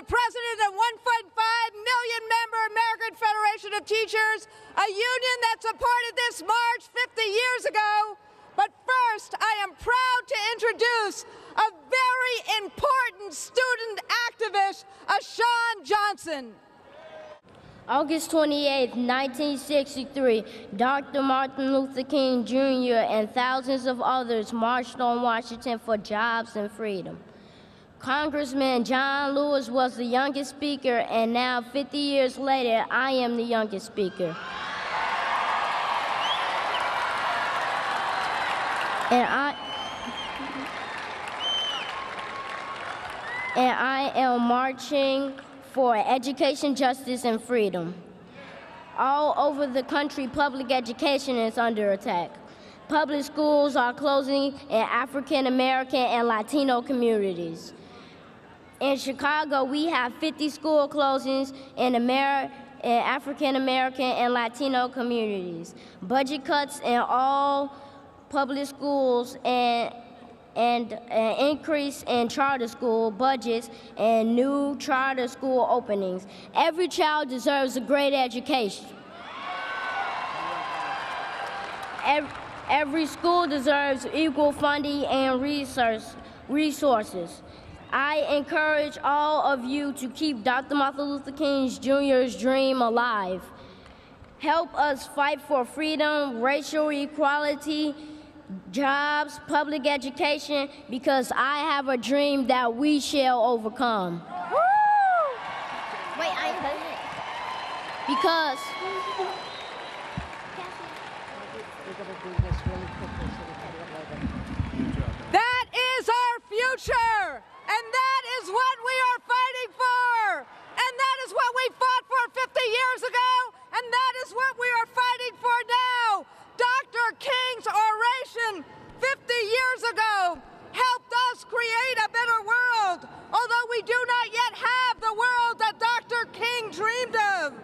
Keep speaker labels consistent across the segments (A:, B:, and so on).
A: the president of 1.5 million member American Federation of Teachers, a union that supported this march 50 years ago. But first, I am proud to introduce a very important student activist, Sean Johnson.
B: August 28, 1963, Dr. Martin Luther King Jr. and thousands of others marched on Washington for jobs and freedom. Congressman John Lewis was the youngest speaker, and now 50 years later, I am the youngest speaker. And I am marching for education, justice, and freedom. All over the country, public education is under attack. Public schools are closing in African American and Latino communities. In Chicago, we have 50 school closings in African American and Latino communities. Budget cuts in all public schools and an increase in charter school budgets and new charter school openings. Every child deserves a great education. Every school deserves equal funding and resources. I encourage all of you to keep Dr. Martin Luther King Jr.'s dream alive. Help us fight for freedom, racial equality, jobs, public education, because I have a dream that we shall overcome.
A: Woo!
B: Wait, I ain't done it. Because
A: that is our future, and that is what we are fighting for, and that is what we fought for 50 years ago, and that is what we are fighting for now. Dr. King's oration 50 years ago helped us create a better world, although we do not yet have the world that Dr. King dreamed of.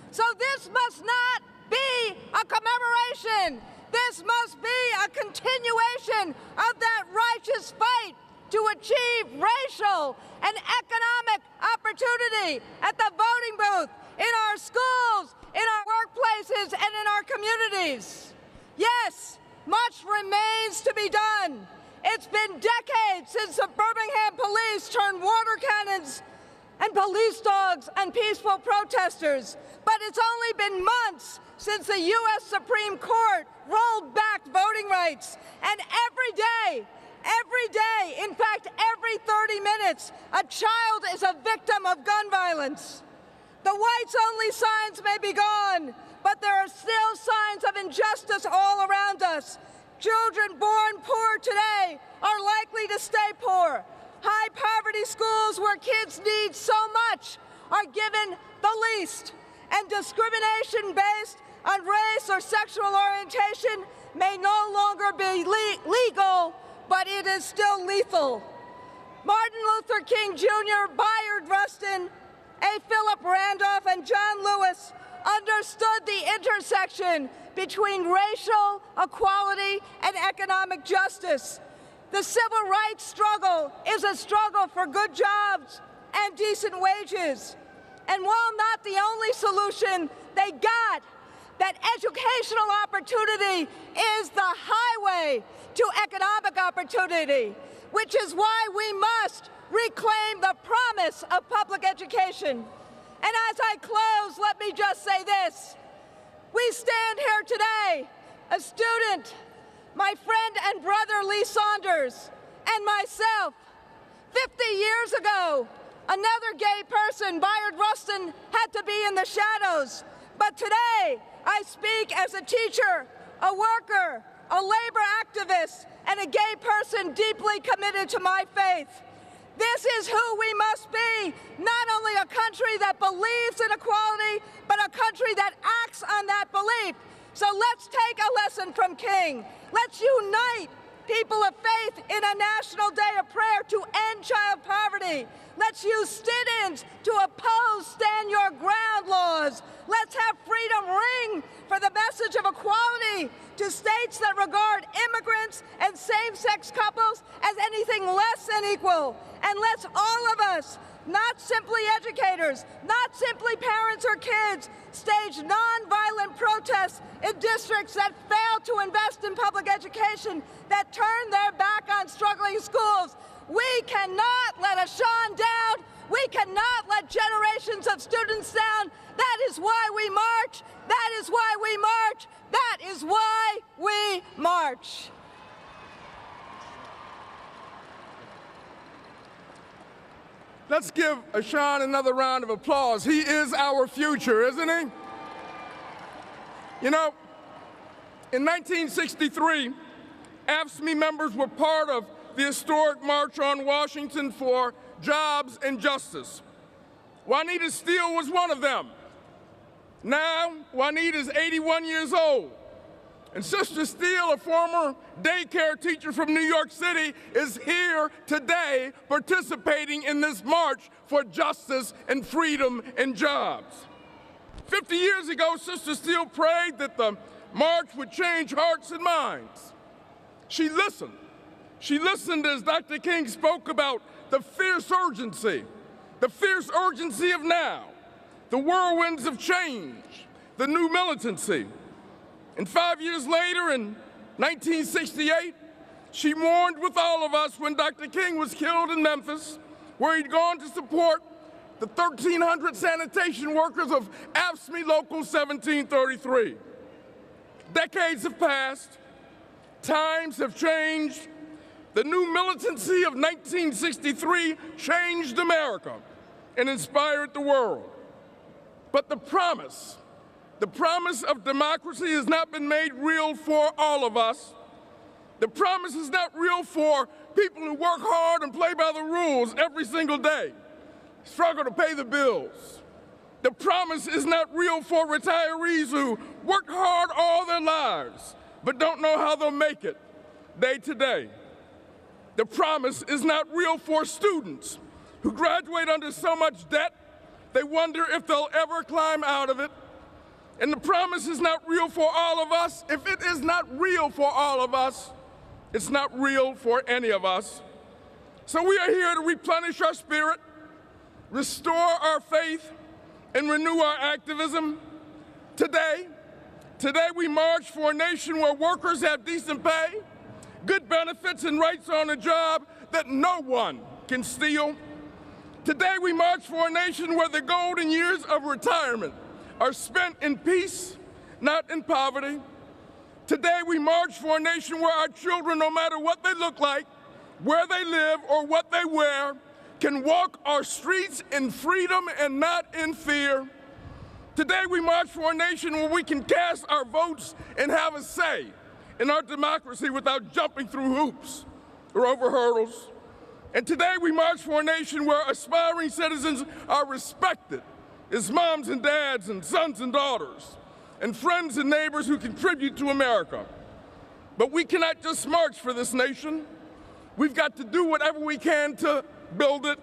A: So this must not be a commemoration. This must be a continuation of that righteous fight to achieve racial and economic opportunity at the voting booth, in our schools, in our workplaces, and in our communities. Yes, much remains to be done. It's been decades since the Birmingham police turned water cannons and police dogs on peaceful protesters, but it's only been months since the U.S. Supreme Court rolled back voting rights. And every day, in fact, every 30 minutes, a child is a victim of gun violence. The whites-only signs may be gone, but there are still signs of injustice all around us. Children born poor today are likely to stay poor. High-poverty schools where kids need so much are given the least. And discrimination based on race or sexual orientation may no longer be legal, but it is still lethal. Martin Luther King Jr., Bayard Rustin, A. Philip Randolph, and John Lewis understood the intersection between racial equality and economic justice. The civil rights struggle is a struggle for good jobs and decent wages. And while not the only solution they got, that educational opportunity is the highway to economic opportunity, which is why we must reclaim the promise of public education. And as I close, let me just say this. We stand here today, a student, my friend and brother Lee Saunders, and myself. 50 years ago, another gay person, Bayard Rustin, had to be in the shadows. But today, I speak as a teacher, a worker, a labor activist, and a gay person deeply committed to my faith. This is who we must be, not only a country that believes in equality, but a country that acts on that belief. So let's take a lesson from King. Let's unite people of faith in a national day of prayer to end child poverty. Let's use sit-ins to oppose stand your ground laws. Let's have freedom ring for the message of equality to states that regard immigrants and same-sex couples as anything less than equal. And let's all of us, not simply educators, not simply parents or kids, stage nonviolent protests in districts that fail to invest in public education, that turn their back on struggling schools. We cannot let a Sean down. We cannot let generations of students down. That is why we march. That is why we march. That is why we march.
C: Let's give Sean another round of applause. He is our future, isn't he? You know, in 1963, AFSCME members were part of the historic March on Washington for Jobs and Justice. Juanita Steele was one of them. Now, Juanita is 81 years old. And Sister Steele, a former daycare teacher from New York City, is here today participating in this march for justice and freedom and jobs. 50 years ago, Sister Steele prayed that the march would change hearts and minds. She listened. She listened as Dr. King spoke about the fierce urgency of now, the whirlwinds of change, the new militancy. And 5 years later, in 1968, she mourned with all of us when Dr. King was killed in Memphis, where he'd gone to support the 1,300 sanitation workers of AFSCME Local 1733. Decades have passed, times have changed. The new militancy of 1963 changed America and inspired the world. But the promise of democracy has not been made real for all of us. The promise is not real for people who work hard and play by the rules every single day, struggle to pay the bills. The promise is not real for retirees who work hard all their lives but don't know how they'll make it day to day. The promise is not real for students who graduate under so much debt they wonder if they'll ever climb out of it. And the promise is not real for all of us. If it is not real for all of us, it's not real for any of us. So we are here to replenish our spirit, restore our faith, and renew our activism. Today we march for a nation where workers have decent pay, good benefits, and rights on a job that no one can steal. Today we march for a nation where the golden years of retirement are spent in peace, not in poverty. Today we march for a nation where our children, no matter what they look like, where they live, or what they wear, can walk our streets in freedom and not in fear. Today we march for a nation where we can cast our votes and have a say in our democracy without jumping through hoops or over hurdles. And today we march for a nation where aspiring citizens are respected as moms and dads and sons and daughters and friends and neighbors who contribute to America. But we cannot just march for this nation. We've got to do whatever we can to build it.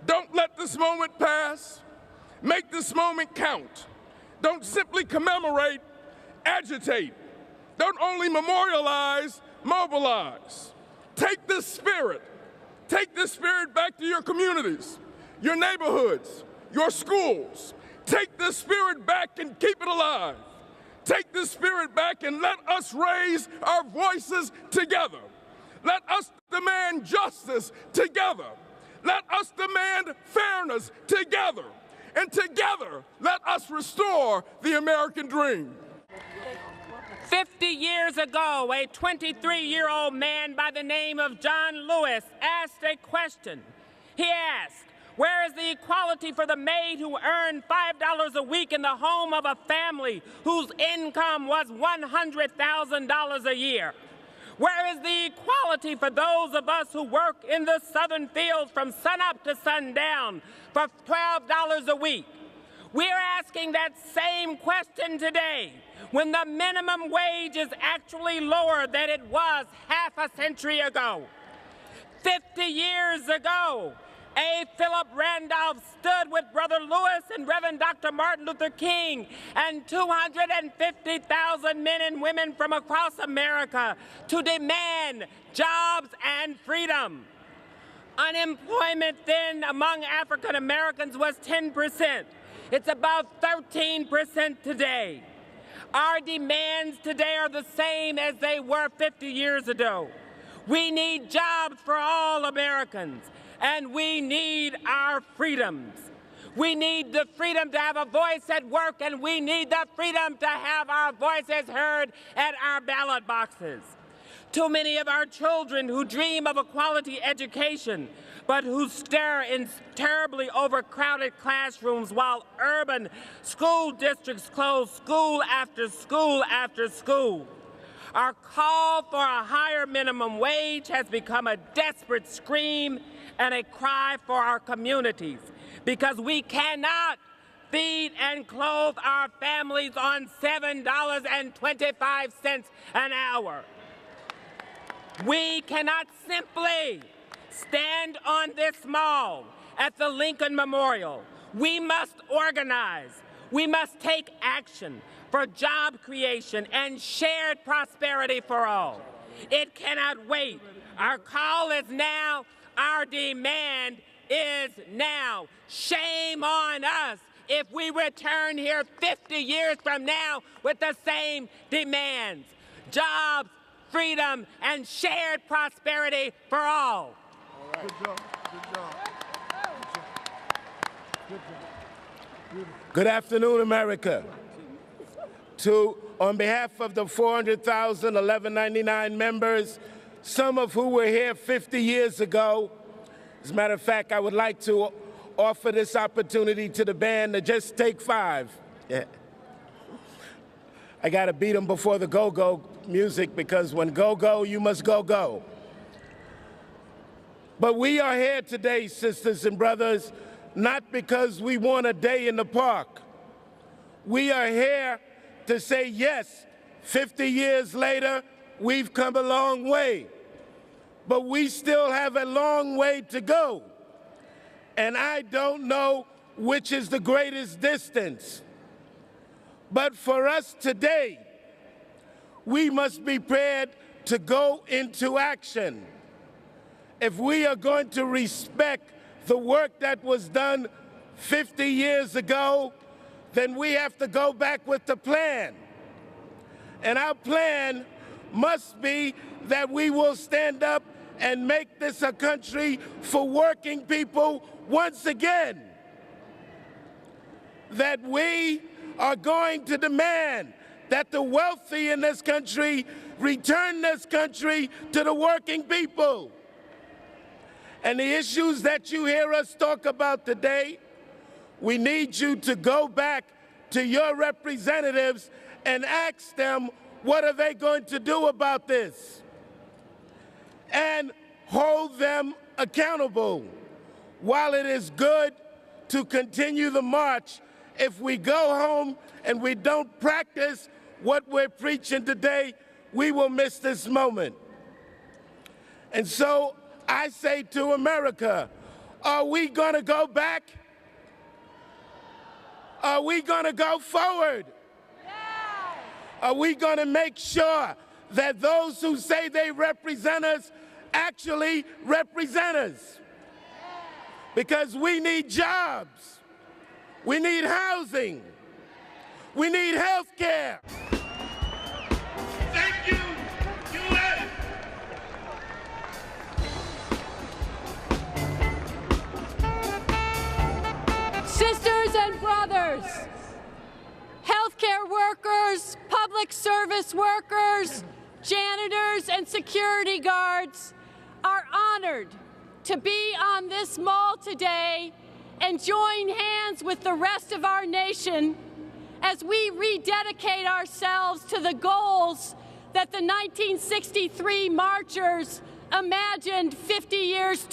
C: Don't let this moment pass. Make this moment count. Don't simply commemorate, agitate. Don't only memorialize, mobilize. Take this spirit back to your communities, your neighborhoods, your schools. Take this spirit back and keep it alive. Take this spirit back and let us raise our voices together. Let us demand justice together. Let us demand fairness together. And together, let us restore the American dream.
D: 50 years ago, a 23-year-old man by the name of John Lewis asked a question. He asked, where is the equality for the maid who earned $5 a week in the home of a family whose income was $100,000 a year? Where is the equality for those of us who work in the southern fields from sunup to sundown for $12 a week? We're asking that same question today when the minimum wage is actually lower than it was half a century ago. 50 years ago, A. Philip Randolph stood with Brother Lewis and Reverend Dr. Martin Luther King and 250,000 men and women from across America to demand jobs and freedom. Unemployment then among African Americans was 10%. It's about 13% today. Our demands today are the same as they were 50 years ago. We need jobs for all Americans, and we need our freedoms. We need the freedom to have a voice at work, and we need the freedom to have our voices heard at our ballot boxes. Too many of our children who dream of a quality education, but who stare in terribly overcrowded classrooms while urban school districts close school after school after school. Our call for a higher minimum wage has become a desperate scream and a cry for our communities, because we cannot feed and clothe our families on $7.25 an hour. We cannot simply stand on this mall at the Lincoln Memorial. We must organize. We must take action for job creation and shared prosperity for all. It cannot wait. Our call is now. Our demand is now. Shame on us if we return here 50 years from now with the same demands. Jobs, freedom, and shared prosperity for all.
C: Right. Good job. Good job. Good job.
E: Good afternoon, America. On behalf of the 400,000 1199 members, some of who were here 50 years ago, as a matter of fact, I would like to offer this opportunity to the band to just take 5. Yeah. I got to beat them before the go-go music, because when go-go, you must go-go. But we are here today, sisters and brothers, not because we want a day in the park. We are here to say, yes, 50 years later, we've come a long way. But we still have a long way to go. And I don't know which is the greatest distance. But for us today, we must be prepared to go into action. If we are going to respect the work that was done 50 years ago, then we have to go back with the plan. And our plan must be that we will stand up and make this a country for working people once again. That we are going to demand that the wealthy in this country return this country to the working people. And the issues that you hear us talk about today, we need you to go back to your representatives and ask them, what are they going to do about this? And hold them accountable. While it is good to continue the march, if we go home and we don't practice what we're preaching today, we will miss this moment. And so I say to America, are we going to go back? Are we going to go forward? Are we going to make sure that those who say they represent us actually represent us? Because we need jobs. We need housing. We need health care. Thank you, U.S.
A: Sisters and brothers, healthcare workers, public service workers, janitors, and security guards are honored to be on this mall today and join hands with the rest of our nation as we rededicate ourselves to the goals that the 1963 marchers imagined 50 years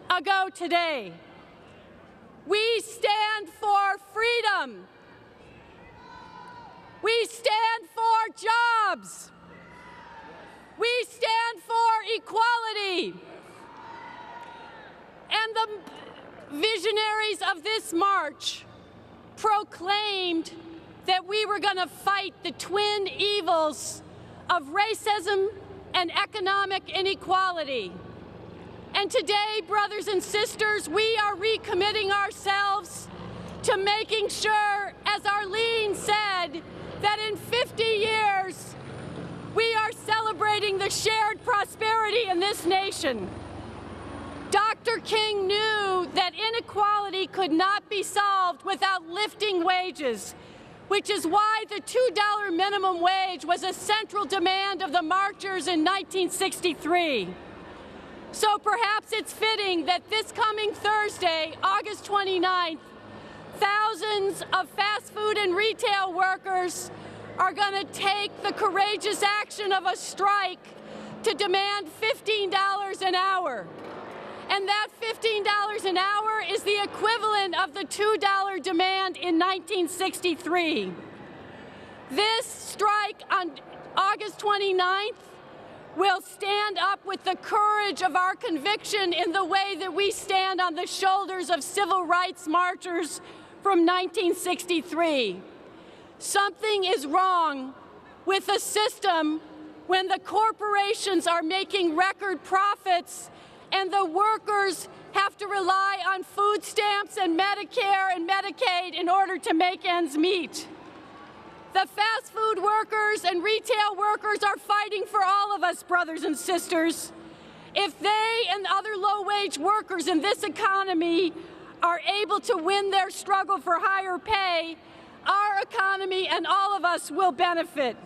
A: ago today. We stand for freedom. We stand for jobs. We stand for equality. And the visionaries of this march proclaimed that we were going to fight the twin evils of racism and economic inequality.
F: And today, brothers and sisters, we are recommitting ourselves to making sure, as Arlene said, that in 50 years, we are celebrating the shared prosperity in this nation. Dr. King knew that inequality could not be solved without lifting wages, which is why the $2 minimum wage was a central demand of the marchers in 1963. So perhaps it's fitting that this coming Thursday, August 29th, thousands of fast food and retail workers are going to take the courageous action of a strike to demand $15 an hour. And that $15 an hour is the equivalent of the $2 demand in 1963. This strike on August 29th will stand up with the courage of our conviction in the way that we stand on the shoulders of civil rights marchers from 1963. Something is wrong with a system when the corporations are making record profits and the workers have to rely on food stamps and Medicare and Medicaid in order to make ends meet. The fast food workers and retail workers are fighting for all of us, brothers and sisters. If they and other low-wage workers in this economy are able to win their struggle for higher pay, our economy and all of us will benefit.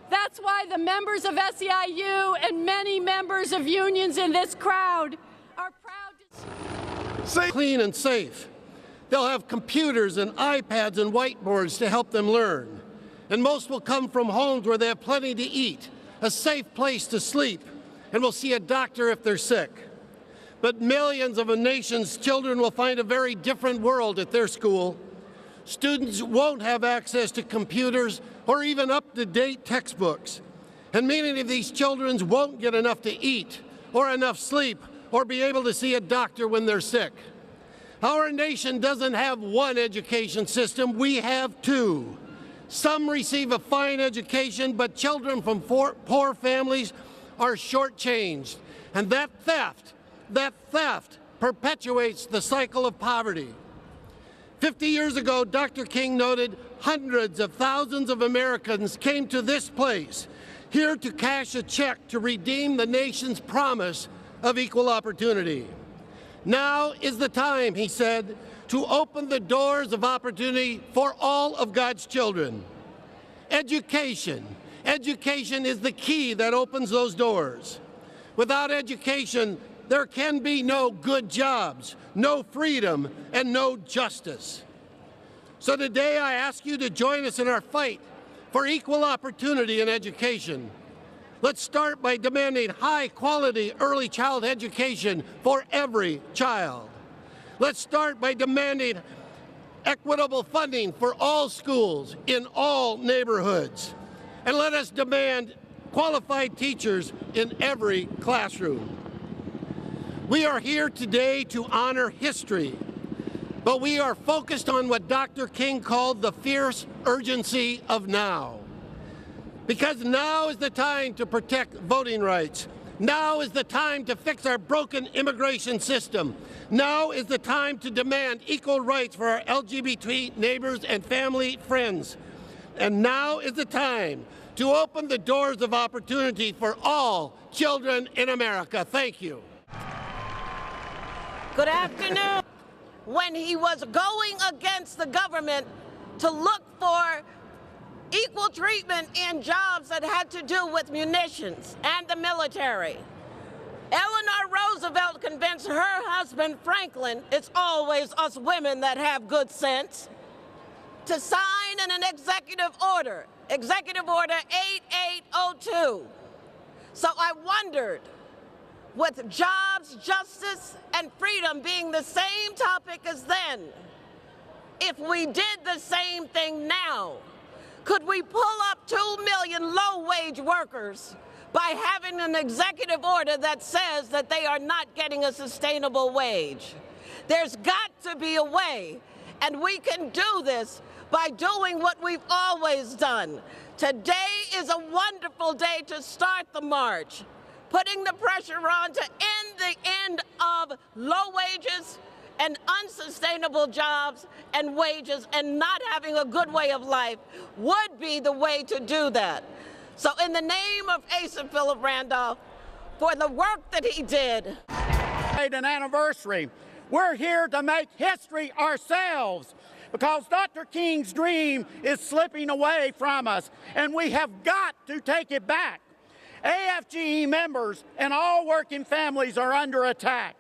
F: That's why the members of SEIU and many members of unions in this crowd are proud to
G: say clean and safe. They'll have computers and iPads and whiteboards to help them learn. And most will come from homes where they have plenty to eat, a safe place to sleep, and will see a doctor if they're sick. But millions of a nation's children will find a very different world at their school. Students won't have access to computers or even up-to-date textbooks. And many of these children won't get enough to eat or enough sleep or be able to see a doctor when they're sick. Our nation doesn't have one education system, we have two. Some receive a fine education, but children from poor families are shortchanged. And that theft perpetuates the cycle of poverty. 50 years ago, Dr. King noted hundreds of thousands of Americans came to this place, here to cash a check to redeem the nation's promise of equal opportunity. Now is the time, he said, to open the doors of opportunity for all of God's children. Education. Education is the key that opens those doors. Without education, there can be no good jobs, no freedom, and no justice. So today I ask you to join us in our fight for equal opportunity in education. Let's start by demanding high-quality early child education for every child. Let's start by demanding equitable funding for all schools in all neighborhoods. And let us demand qualified teachers in every classroom. We are here today to honor history, but we are focused on what Dr. King called the fierce urgency of now. Because now is the time to protect voting rights. Now is the time to fix our broken immigration system. Now is the time to demand equal rights for our LGBT neighbors and family friends. And now is the time to open the doors of opportunity for all children in America. Thank you.
H: Good afternoon. When he was going against the government to look for equal treatment in jobs that had to do with munitions and the military, Eleanor Roosevelt convinced her husband, Franklin, it's always us women that have good sense, to sign an Executive Order 8802. So I wondered, with jobs, justice, and freedom being the same topic as then, if we did the same thing now, could we pull up 2 million low-wage workers by having an executive order that says that they are not getting a sustainable wage? There's got to be a way, and we can do this by doing what we've always done. Today is a wonderful day to start the march, putting the pressure on to end the end of low wages and unsustainable jobs and wages and not having a good way of life would be the way to do that. So in the name of Asa Philip Randolph, for the work that he did.
I: An anniversary. We're here to make history ourselves because Dr. King's dream is slipping away from us, and we have got to take it back. AFGE members and all working families are under attack.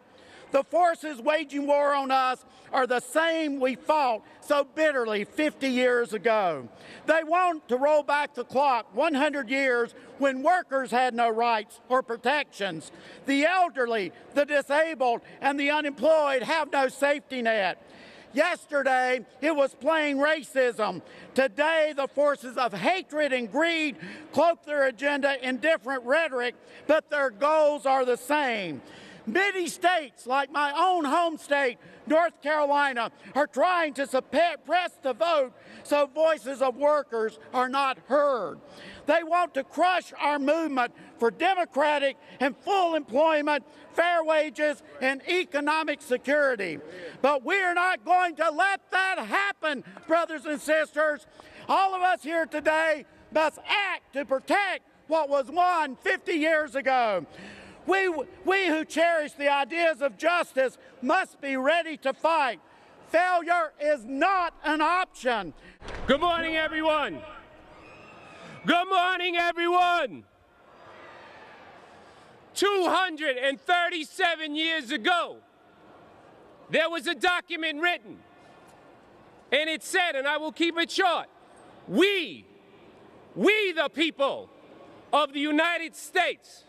I: The forces waging war on us are the same we fought so bitterly 50 years ago. They want to roll back the clock 100 years when workers had no rights or protections. The elderly, the disabled, and the unemployed have no safety net. Yesterday, it was plain racism. Today, the forces of hatred and greed cloak their agenda in different rhetoric, but their goals are the same. Many states, like my own home state, North Carolina, are trying to suppress the vote so voices of workers are not heard. They want to crush our movement for democratic and full employment, fair wages, and economic security. But we're not going to let that happen, brothers and sisters. All of us here today must act to protect what was won 50 years ago. We who cherish the ideas of justice must be ready to fight. Failure is not an option.
D: Good morning, everyone. Good morning, everyone. 237 years ago, there was a document written, and it said, and I will keep it short, we the people of the United States,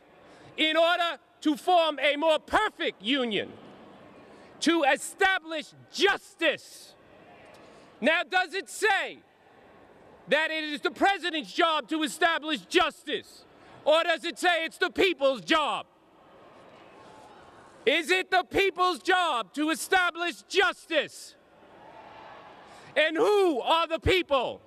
D: in order to form a more perfect union, to establish justice. Now, does it say that it is the president's job to establish justice? Or does it say it's the people's job? Is it the people's job to establish justice? And who are the people?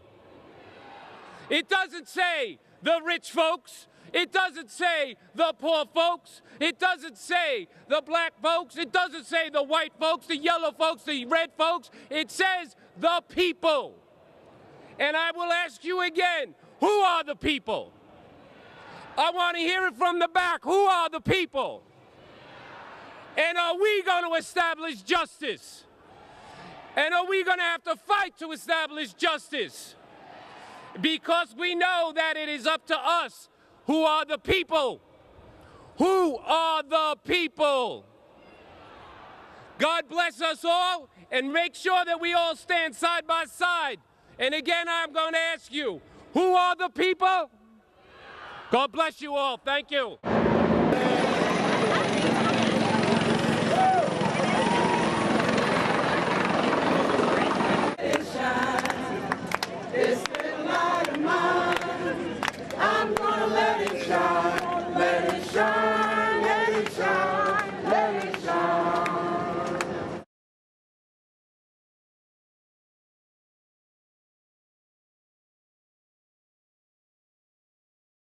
D: It doesn't say the rich folks. It doesn't say the poor folks. It doesn't say the black folks. It doesn't say the white folks, the yellow folks, the red folks. It says the people. And I will ask you again, who are the people? I want to hear it from the back. Who are the people? And are we going to establish justice? And are we going to have to fight to establish justice? Because we know that it is up to us. Who are the people? Who are the people? God bless us all, and make sure that we all stand side by side. And again, I'm going to ask you, who are the people? God bless you all. Thank you.